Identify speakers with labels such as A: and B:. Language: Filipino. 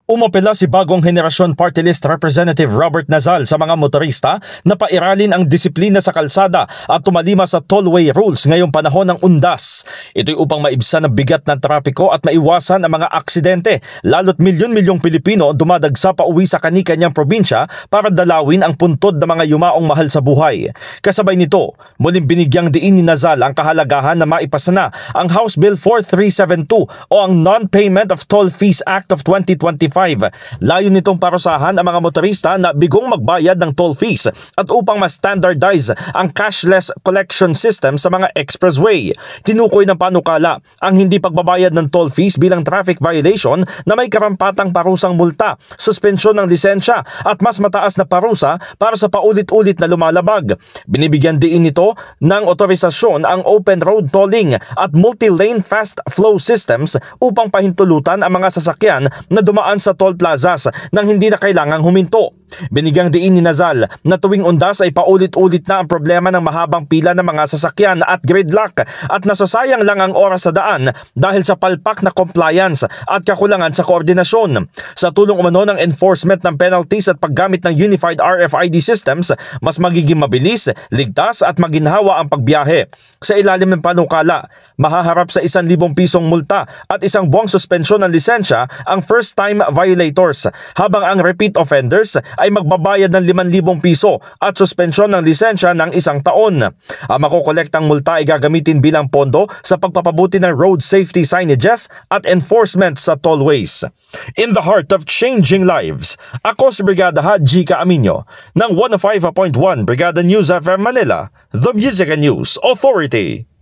A: Umapela si Bagong Henerasyon Party List Representative Robert Nazal sa mga motorista na pairalin ang disiplina sa kalsada at tumalima sa tollway rules ngayong panahon ng undas. Ito'y upang maibsan ang bigat ng trapiko at maiwasan ang mga aksidente, lalo't milyon-milyong Pilipino dumadagsa pa uwi sa kani-kanyang probinsya para dalawin ang puntod ng mga yumaong mahal sa buhay. Kasabay nito, muling binigyang diin ni Nazal ang kahalagahan na maipasa na ang House Bill 4372 o ang Non-Payment of Toll Fees Act of 2025. Layo nitong parusahan ang mga motorista na bigong magbayad ng toll fees at upang ma-standardize ang cashless collection system sa mga expressway. Tinukoy ng panukala ang hindi pagbabayad ng toll fees bilang traffic violation na may karampatang parusang multa, suspensyon ng lisensya at mas mataas na parusa para sa paulit-ulit na lumalabag. Binibigyan din nito ng otorisasyon ang open road tolling at multi-lane fast flow systems upang pahintulutan ang mga sasakyan na dumaan sa toll plazas nang hindi na kailangang huminto. Binigyang diin ni Nazal na tuwing undas ay paulit-ulit na ang problema ng mahabang pila ng mga sasakyan at gridlock at nasasayang lang ang oras sa daan dahil sa palpak na compliance at kakulangan sa koordinasyon. Sa tulong umano ng enforcement ng penalties at paggamit ng Unified RFID systems, mas magiging mabilis, ligtas at maginhawa ang pagbiyahe. Sa ilalim ng panukala, mahaharap sa 1,000 pisong multa at 1 buwang suspensyon ng lisensya ang first-time violators, habang ang repeat offenders ay magbabayad ng 5,000 piso at suspensyon ng lisensya ng 1 taon. Ang makokolektang multa ay gagamitin bilang pondo sa pagpapabuti ng road safety signages at enforcement sa tollways. In the heart of changing lives, ako si Brigada Jika Aminyo ng 105.1 Brigada News FM Manila, The Music and News Authority.